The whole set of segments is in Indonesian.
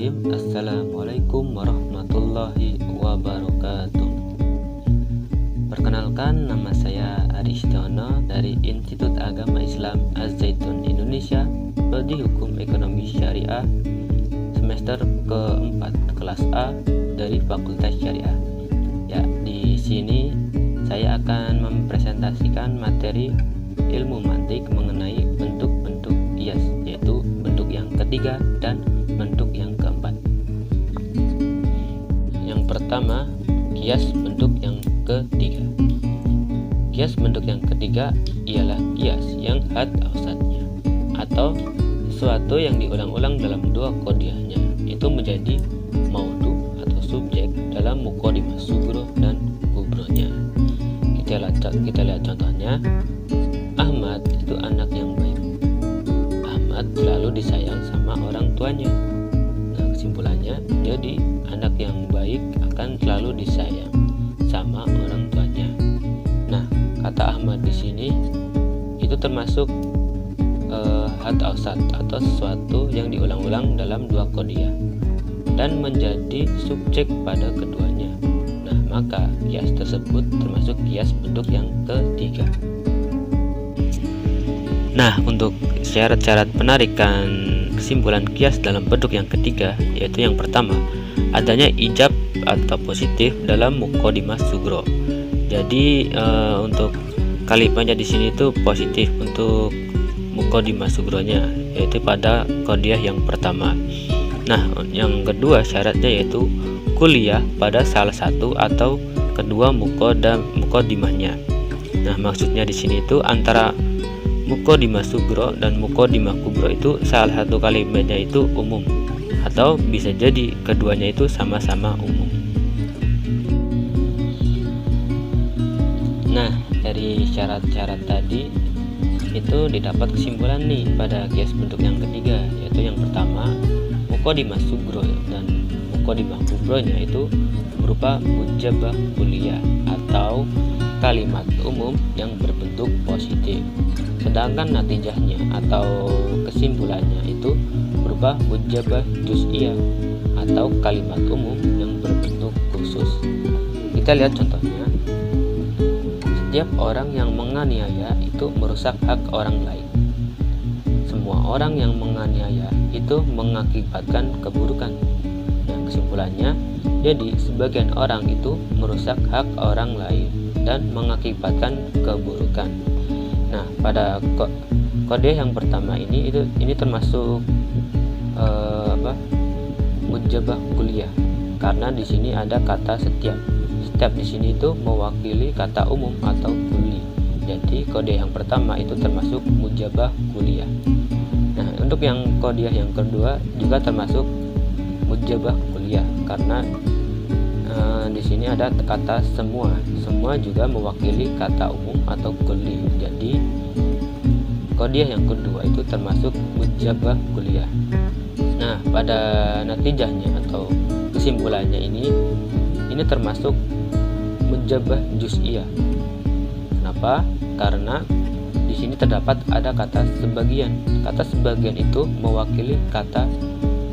Bismillahirrahmanirrahim. Assalamualaikum warahmatullahi wabarakatuh. Perkenalkan, nama saya Aristiono dari Institut Agama Islam Az-Zaitun Indonesia, Prodi Hukum Ekonomi Syariah, semester keempat kelas A dari Fakultas Syariah. Ya, di sini saya akan mempresentasikan materi ilmu mantik mengenai bentuk-bentuk kias, yaitu bentuk yang ketiga dan bentuk yang keempat. Yang pertama, kias bentuk yang ketiga. Kias bentuk yang ketiga ialah kias yang had awsatnya, atau sesuatu yang diulang-ulang dalam dua qodiyahnya itu menjadi maudu atau subjek dalam muqaddimah sugro dan kubronya. Kita lihat contohnya. Ahmad itu anak yang baik. Ahmad selalu disayang sama orang tuanya. Nah, kesimpulannya, jadi anak yang baik akan selalu disayang sama orang tuanya. Nah, kata Ahmad di sini itu termasuk had awsat atau sesuatu yang diulang-ulang dalam dua qodiyah dan menjadi subjek pada keduanya. Nah, maka kias tersebut termasuk kias bentuk yang ketiga. Nah, untuk syarat-syarat penarikan kesimpulan kias dalam bentuk yang ketiga, yaitu yang pertama, adanya ijab atau positif dalam muqaddimah sugro. Jadi untuk kalimatnya di sini itu positif untuk muqaddimah sugronya, yaitu pada qodiyah yang pertama. Nah, yang kedua syaratnya yaitu kuliah pada salah satu atau kedua muqaddimahnya. Nah, maksudnya di sini itu antara muqaddimah sugro dan muqaddimah kubro itu salah satu kalimatnya itu umum, atau bisa jadi keduanya itu sama-sama umum. Nah, dari syarat-syarat tadi itu didapat kesimpulan nih pada kias bentuk yang ketiga, yaitu yang pertama, muqaddimah sugro dan muqaddimah kubronya itu berupa mujabah kuliah atau kalimat umum yang berbentuk positif, sedangkan natijahnya atau kesimpulannya itu berupa mujabah juz'iyah atau kalimat umum yang berbentuk khusus. Kita lihat contohnya. Setiap orang yang menganiaya itu merusak hak orang lain. Semua orang yang menganiaya itu mengakibatkan keburukan. Nah, kesimpulannya, jadi sebagian orang itu merusak hak orang lain dan mengakibatkan keburukan. Nah, pada kode yang pertama ini termasuk mujabah kuliah, karena di sini ada kata setiap. Setiap di sini itu mewakili kata umum atau kuli. Jadi kode yang pertama itu termasuk mujabah kuliah. Nah, untuk yang kode yang kedua juga termasuk mujabah kuliah, karena di sini ada kata semua. Semua juga mewakili kata umum atau kuli. Jadi kodiah yang kedua itu termasuk mujabah kuliah. Nah, pada natijahnya atau kesimpulannya ini termasuk mujabah juz'iyah. Kenapa? Karena di sini terdapat ada kata sebagian. Kata sebagian itu mewakili kata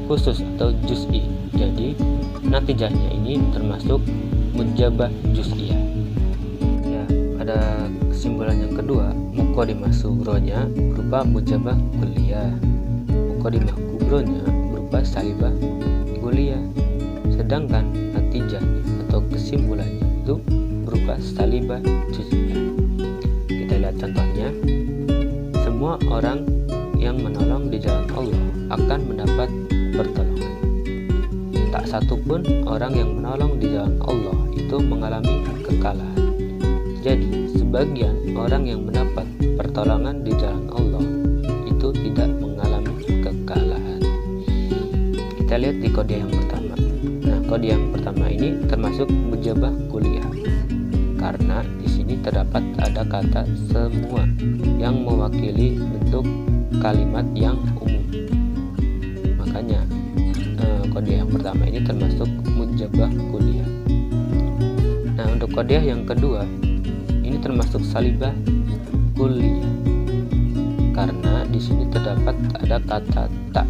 khusus atau juz'i. Jadi natijahnya ini termasuk mujabah juz'iyah. Ya, pada kesimpulan yang kedua, muqaddimah sugronya berupa mujabah kuliah, muqaddimah kubronya berupa salibah kuliah, sedangkan natijahnya atau kesimpulannya itu berupa salibah juz'iyah. Kita lihat contohnya. Semua orang yang menolong di jalan Allah akan mendapat pertolongan. Tak satupun orang yang menolong di jalan Allah itu mengalami kekalahan. Jadi, sebagian orang yang mendapat pertolongan di jalan Allah itu tidak mengalami kekalahan. Kita lihat di kode yang pertama. Nah, kode yang pertama ini termasuk mujabah kuliah, karena di sini terdapat ada kata semua yang mewakili bentuk kalimat yang umum. Makanya kode yang pertama ini termasuk mujabah kuliah. Nah, untuk kode yang kedua ini termasuk salibah kuliah, karena di sini terdapat ada kata tak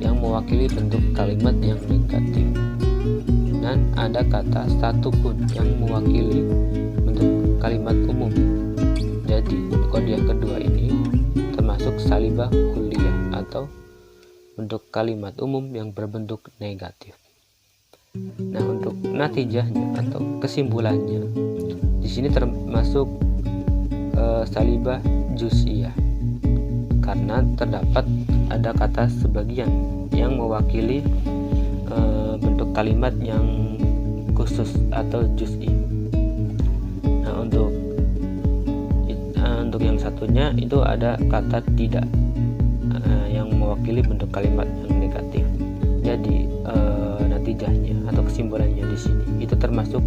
yang mewakili bentuk kalimat yang negatif, dan ada kata satu pun yang mewakili bentuk kalimat umum. Jadi kode yang kedua ini termasuk salibah kulliyah atau bentuk kalimat umum yang berbentuk negatif. Nah, untuk natijahnya atau kesimpulannya, di sini termasuk salibah juz'iyah karena terdapat ada kata sebagian yang mewakili bentuk kalimat yang khusus atau juz'i. Nah, untuk yang satunya itu ada kata tidak yang mewakili bentuk kalimat yang negatif. Jadi natijahnya atau kesimpulannya di sini itu termasuk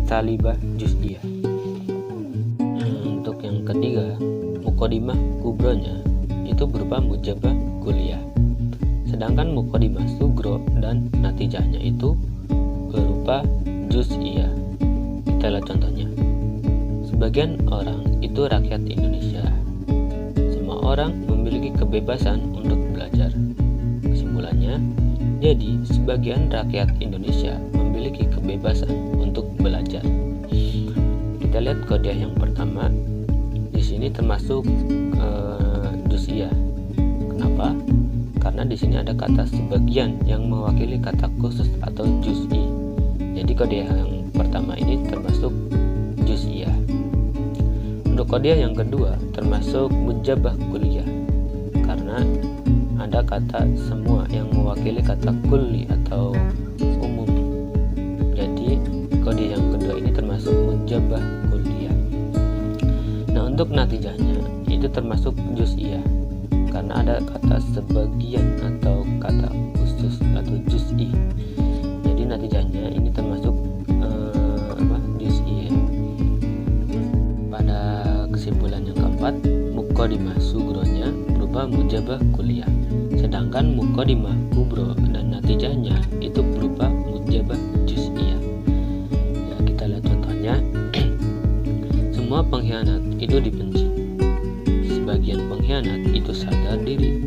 salibah juz'iyah. Untuk yang ketiga, muqaddimah kubronya itu berupa mujabah kulliyah. Sedangkan muqaddimah sugro dan natijahnya itu berupa juz'iyah. Kita lihat contohnya. Sebagian orang itu rakyat Indonesia. Semua orang memiliki kebebasan untuk belajar. Kesimpulannya, jadi sebagian rakyat Indonesia memiliki kebebasan untuk belajar. Kita lihat kode yang pertama. Di sini termasuk juz'iyah. Kenapa? Karena di sini ada kata sebagian yang mewakili kata khusus atau juz'i. Jadi kode yang pertama ini termasuk juz'iyah. Untuk kode yang kedua termasuk mujabah kulliyah karena ada kata semua yang mewakili kata kulli atau umum. Jadi kode yang kedua ini termasuk mujabah kulliyah. Nah, untuk natijahnya itu termasuk juz'iyah karena ada kata sebagian atau kata khusus atau juz'i. Jadi natijahnya ini termasuk juz'i. Pada kesimpulan yang keempat, muqaddimah sugronya berupa mujabah kulliyah, sedangkan muqaddimah kubro dan natijahnya itu berupa mujabah juz'iyah. Ya, kita lihat contohnya. Semua pengkhianat itu dibenci. Sebagian pengkhianat itu sadar diri.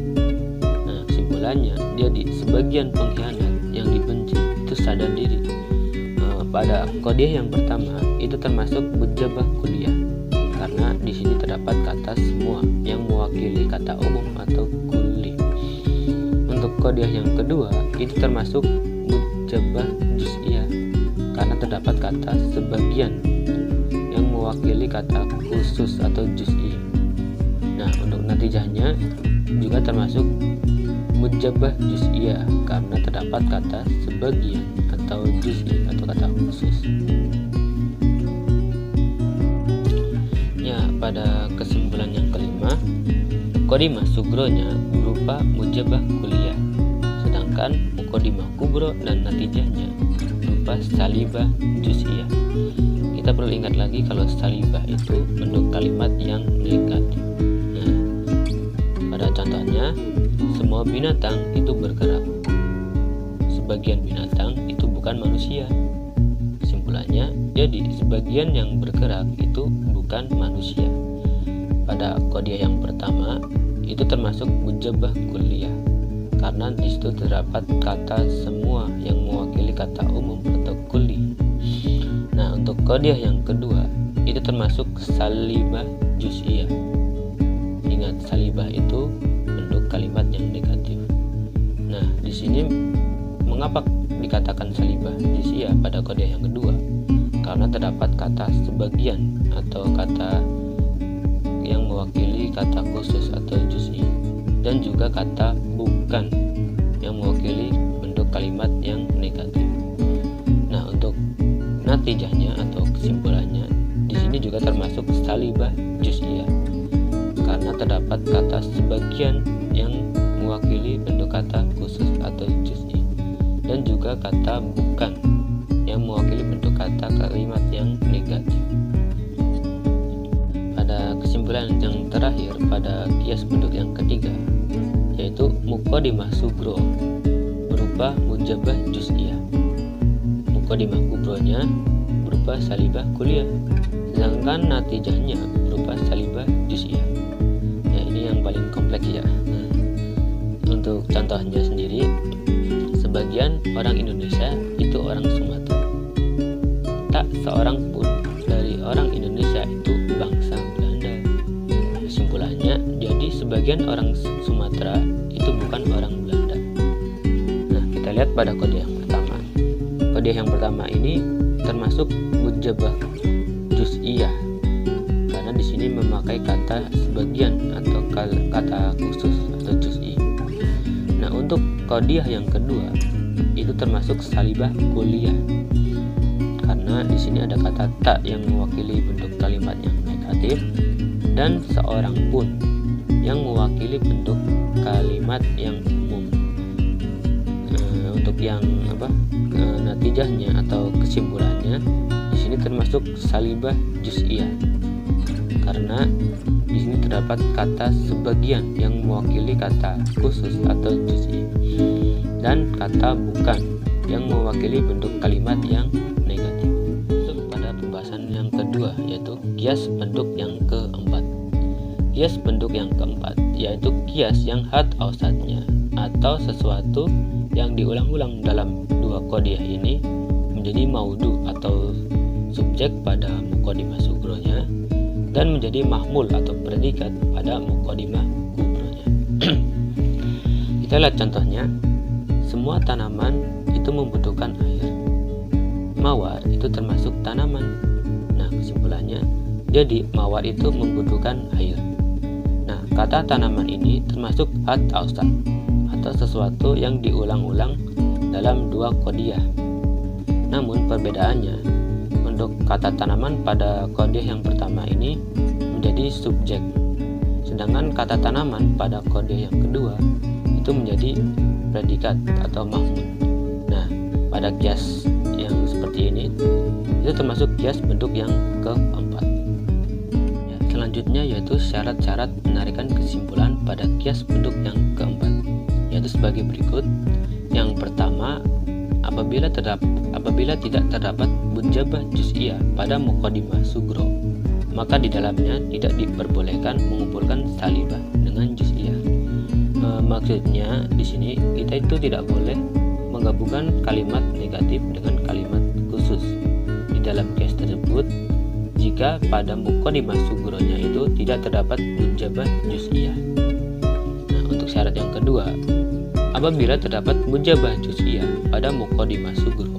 Nah, kesimpulannya, jadi sebagian pengkhianat yang dibenci itu sadar diri. Pada kode yang pertama itu termasuk mujabah kulliyah karena di sini terdapat kata semua yang mewakili kata umum atau kulli. Untuk kode yang kedua itu termasuk mujabah juz'iyah karena terdapat kata sebagian yang mewakili kata khusus atau juz'i. Nah, untuk natijahnya juga termasuk mujabah juz'iyah karena terdapat kata sebagian atau juz'i atau kata khusus. Ya, pada kesimpulan yang kelima, muqaddimah sugronya berupa mujabah kulliyah, sedangkan muqaddimah kubro dan natijahnya berupa salibah juz'iyah. Kita perlu ingat lagi kalau salibah itu bentuk kalimat yang negatif. Nah, pada contohnya, semua binatang itu bergerak. Sebagian binatang itu bukan manusia. Kesimpulannya, jadi sebagian yang bergerak itu bukan manusia. Pada kode yang pertama itu termasuk mujabah kulliyah karena di situ terdapat kata semua yang mewakili kata umum atau kulli. Nah, untuk kode yang kedua itu termasuk salibah juz'iyah. Ingat, salibah itu bentuk kalimat yang negatif. Nah, di sini mengapa dikatakan salibah juz'iyah pada kode yang kedua? Karena terdapat kata sebagian atau kata yang mewakili kata khusus atau juz'i dan juga kata bukan yang mewakili bentuk kalimat yang negatif. Nah, untuk natijahnya atau kesimpulannya di sini juga termasuk salibah juz'iyah karena terdapat kata sebagian yang mewakili bentuk kata khusus atau juz'i dan juga kata bukan yang mewakili bentuk kata kalimat yang negatif. Pada kesimpulan yang terakhir pada kias bentuk yang ketiga, yaitu muqaddimah sugro berupa mujabah juz'iyah. Muqaddimah kubronya berupa salibah kulliyah, sedangkan natijahnya berupa salibah juz'iyah. Ya, ini yang paling kompleks ya. Untuk contohnya sendiri, sebagian orang Indonesia itu orang Sumatera. Tak seorang pun dari orang Indonesia itu bangsa Belanda. Kesimpulannya, jadi sebagian orang Sumatera itu bukan orang Belanda. Nah, kita lihat pada kode yang pertama. Kode yang pertama ini termasuk mujabah juz'iyah karena di sini memakai kata sebagian atau kata khusus atau juz'i. Nah, untuk kodiah yang kedua itu termasuk salibah kulliyah karena di sini ada kata tak yang mewakili bentuk kalimat yang negatif dan seorang pun yang mewakili bentuk kalimat yang umum. Untuk yang natijahnya atau kesimpulannya di sini termasuk salibah juz'iyah karena di sini terdapat kata sebagian yang mewakili kata khusus atau juz'i dan kata bukan yang mewakili bentuk kalimat yang negatif. Masuk pada pembahasan yang kedua yaitu kias bentuk yang keempat. Kias bentuk yang keempat yaitu kias yang had ausatnya atau sesuatu yang diulang-ulang dalam dua kodiah ini menjadi maudu atau subjek pada muqaddimah sugronya dan menjadi mahmul atau predikat pada muqaddimah kubronya. Kita lihat contohnya. Semua tanaman itu membutuhkan air. Mawar itu termasuk tanaman. Nah, kesimpulannya, jadi mawar itu membutuhkan air. Nah, kata tanaman ini termasuk had ausat atau sesuatu yang diulang-ulang dalam dua kodiah. Namun perbedaannya, untuk kata tanaman pada kodiah yang pertama ini menjadi subjek, sedangkan kata tanaman pada kodiah yang kedua itu menjadi predikat atau mahmud. Nah, pada kias yang seperti ini itu termasuk kias bentuk yang keempat. Ya, selanjutnya yaitu syarat-syarat penarikan kesimpulan pada kias bentuk yang keempat, yaitu sebagai berikut. Yang pertama, apabila tidak terdapat mujabah juz'iyah pada muqaddimah sugro, maka di dalamnya tidak diperbolehkan mengumpulkan salibah dengan juz'iyah. Maksudnya di sini kita itu tidak boleh menggabungkan kalimat negatif dengan kalimat khusus di dalam kias tersebut jika pada muqaddimah sugronya itu tidak terdapat mujabah juz'iyah. Nah, untuk syarat yang kedua, apabila terdapat mujabah juz'iyah pada muqaddimah sugro,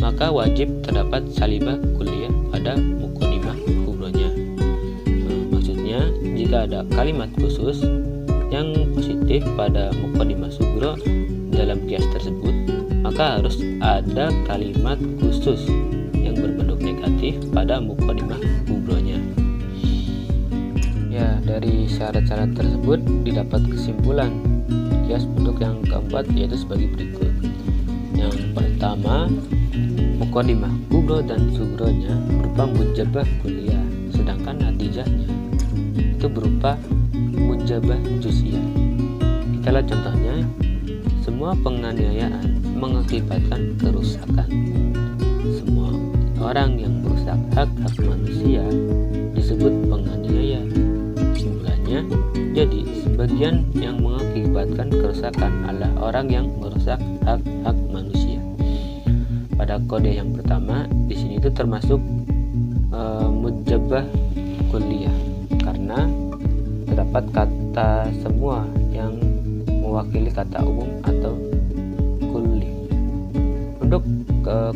maka wajib terdapat salibah kulliyah pada muqaddimah kubronya. Maksudnya jika ada kalimat khusus yang positif pada muqaddimah sugro dalam kias tersebut, maka harus ada kalimat khusus yang berbentuk negatif pada muqaddimah kubronya. Ya, dari syarat-syarat tersebut didapat kesimpulan kias bentuk yang keempat yaitu sebagai berikut. Yang pertama, muqaddimah kubro dan sugronya berupa mujabah kulliyah, sedangkan natijahnya itu berupa mujabah juz'iyah. Kita lihat contohnya. Semua penganiayaan mengakibatkan kerusakan. Semua orang yang merusak hak-hak manusia disebut penganiaya. Kesimpulannya, jadi sebagian yang mengakibatkan kerusakan adalah orang yang merusak hak-hak manusia. Pada kode yang pertama, di sini itu termasuk mujabah kulliyah karena terdapat kata semua yang mewakili kata umum atau kulli. Untuk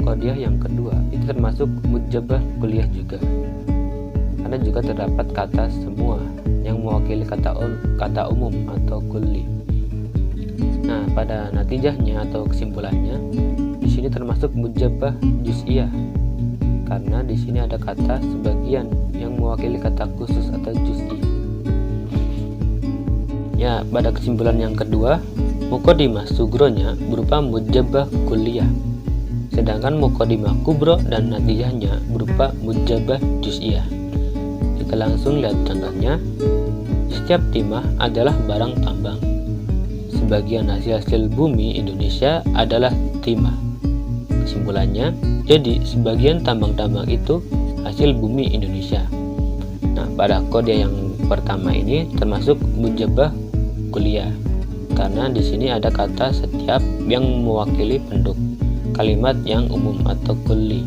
kodiah yang kedua itu termasuk mujabah kulliyah juga karena juga terdapat kata semua yang mewakili kata umum atau kulli. Nah, pada natijahnya atau kesimpulannya di sini termasuk mujabah juz'iyah karena di sini ada kata sebagian yang mewakili kata khusus atau juz'i. Ya, pada kesimpulan yang kedua, muqaddimah sugronya berupa mujabah kulliyah, sedangkan muqaddimah kubro dan natijahnya berupa mujabah juz'iyah. Kita langsung lihat contohnya. Setiap timah adalah barang tambang. Sebagian hasil bumi Indonesia adalah timah. Kesimpulannya, jadi sebagian tambang-tambang itu hasil bumi Indonesia. Nah, pada kode yang pertama ini termasuk mujabah kulliyah karena di sini ada kata setiap yang mewakili bentuk kalimat yang umum atau kulli.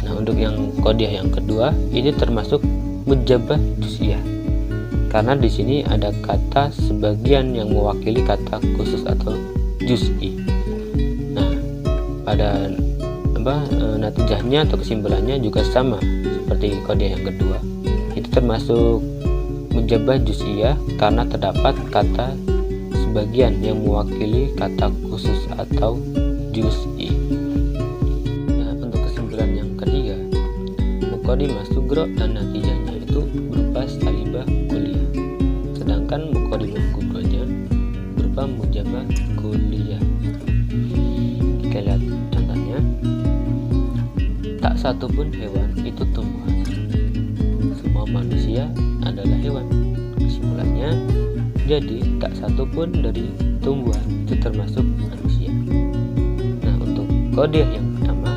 Nah, untuk yang kodiah yang kedua ini termasuk mujabah juz'iyah, karena di sini ada kata sebagian yang mewakili kata khusus atau juz'i. Nah, pada natijahnya atau kesimpulannya juga sama seperti kodiah yang kedua. Itu termasuk mujabah juz'iyah karena terdapat kata sebagian yang mewakili kata khusus atau juz'i. Ya, untuk kesimpulan yang ketiga, muqaddimah sugro dan natijahnya itu berupa salibah kulliyah, sedangkan muqaddimah kubronya berupa mujabah kulliyah. Kita lihat contohnya. Tak satu pun hewan itu tumbuhan, semua manusia adalah hewan. Kesimpulannya, jadi tak satu pun dari tumbuhan itu termasuk manusia. Nah, untuk kodiah yang pertama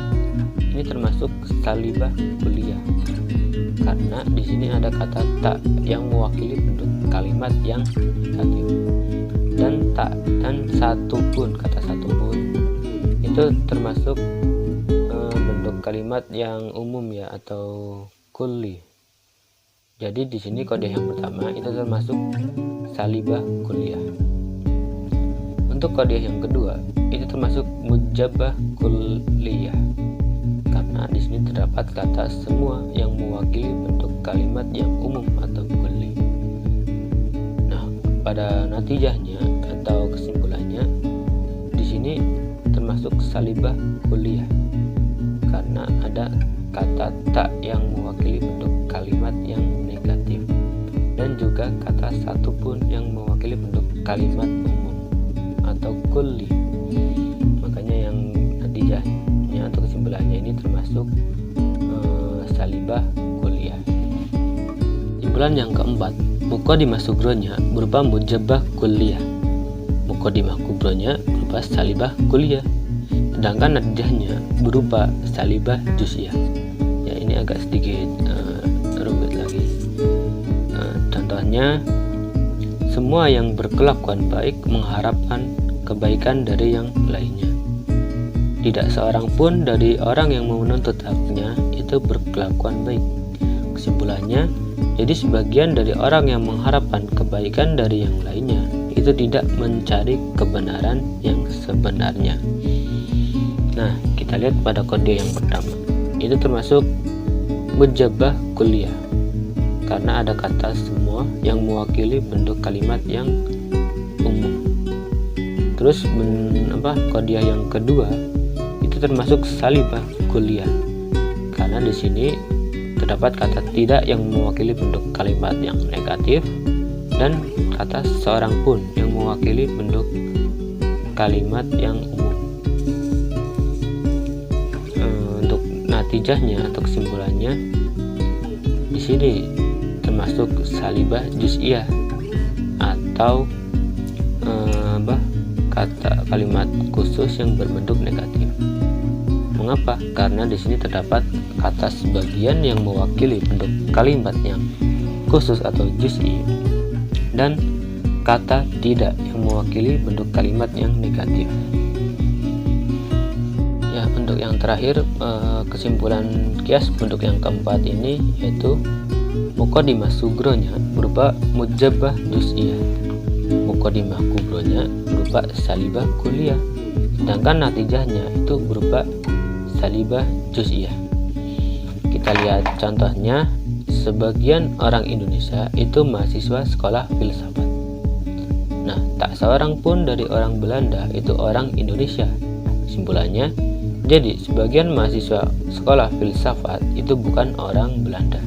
ini termasuk salibah kulliyah, karena di sini ada kata tak yang mewakili bentuk kalimat yang negatif, dan satu pun, kata satu pun itu termasuk bentuk kalimat yang umum ya, atau kulli. Jadi di sini kode yang pertama itu termasuk salibah kulliyah. Untuk kode yang kedua itu termasuk mujabah kulliyah, karena di sini terdapat kata semua yang mewakili bentuk kalimat yang umum atau kulli. Nah, pada natijahnya atau kesimpulannya di sini termasuk salibah kulliyah, karena ada kata tak yang mewakili bentuk kalimat yang negatif, dan juga kata satu pun yang mewakili bentuk kalimat umum atau kulli. Makanya yang natijahnya atau kesimpulannya ini termasuk salibah kulliyah. Kesimpulan yang keempat, muqaddimah sugronya berupa mujabah kulliyah, muqaddimah kubronya berupa salibah kulliyah, sedangkan natijahnya berupa salibah juz'iyah. Ya, ini agak sedikit rumit lagi. Contohnya, semua yang berkelakuan baik mengharapkan kebaikan dari yang lainnya. Tidak seorang pun dari orang yang menuntut haknya itu berkelakuan baik. Kesimpulannya, jadi sebagian dari orang yang mengharapkan kebaikan dari yang lainnya itu tidak mencari kebenaran yang sebenarnya. Nah, kita lihat pada kode yang pertama. Itu termasuk mujabah kulliyah, karena ada kata semua yang mewakili bentuk kalimat yang umum. Terus kodiah yang kedua itu termasuk salibah kulliyah, karena di sini terdapat kata tidak yang mewakili bentuk kalimat yang negatif, dan kata seorang pun yang mewakili bentuk kalimat yang umum. Untuk natijahnya atau kesimpulannya di sini termasuk salibah juz'iyah atau kata kalimat khusus yang berbentuk negatif. Mengapa? Karena di sini terdapat kata sebagian yang mewakili bentuk kalimat yang khusus atau juz'i, dan kata tidak yang mewakili bentuk kalimat yang negatif. Ya, untuk yang terakhir, kesimpulan kias bentuk yang keempat ini yaitu muqaddimah sugronya berupa mujabah juz'iyah, muqaddimah kubronya berupa salibah kulliyah, sedangkan natijahnya itu berupa salibah juz'iyah. Kita lihat contohnya. Sebagian orang Indonesia itu mahasiswa sekolah filsafat. Nah, tak seorang pun dari orang Belanda itu orang Indonesia. Kesimpulannya, jadi sebagian mahasiswa sekolah filsafat itu bukan orang Belanda.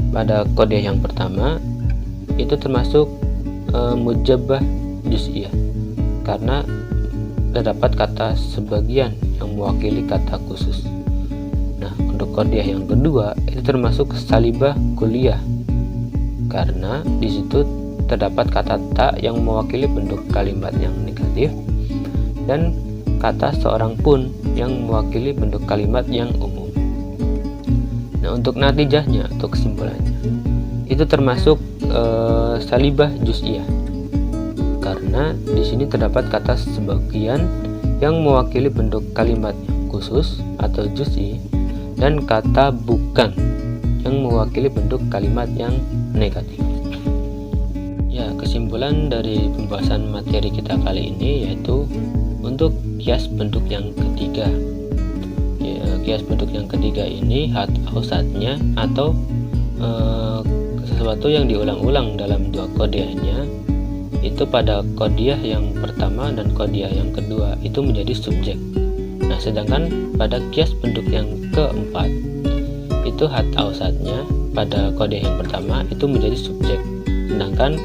Pada kode yang pertama itu termasuk mujabah juz'iyah, karena terdapat kata sebagian yang mewakili kata khusus. Nah, untuk kodiah yang kedua itu termasuk salibah kulliyah, karena di situ terdapat kata tak yang mewakili bentuk kalimat yang negatif, dan kata seorang pun yang mewakili bentuk kalimat yang umum. Nah, untuk natijahnya atau kesimpulannya itu termasuk salibah juz'iyah, karena di sini terdapat kata sebagian yang mewakili bentuk kalimat yang khusus atau juz'i dan kata bukan yang mewakili bentuk kalimat yang negatif. Ya, kesimpulan dari pembahasan materi kita kali ini yaitu untuk kias bentuk yang ketiga. Ya, kias bentuk yang ketiga ini hat ausatnya atau sesuatu yang diulang-ulang dalam dua kodiahnya itu pada kodiah yang pertama dan kodiah yang kedua itu menjadi subjek. Nah, sedangkan pada kias bentuk yang keempat itu hat ausatnya pada kodiah yang pertama itu menjadi subjek, sedangkan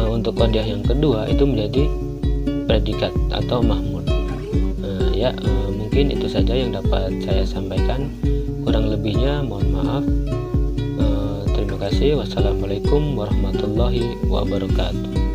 untuk kodiah yang kedua itu menjadi predikat atau mahmud. Mungkin itu saja yang dapat saya sampaikan, kurang lebihnya mohon maaf. Terima kasih. Wassalamualaikum warahmatullahi wabarakatuh.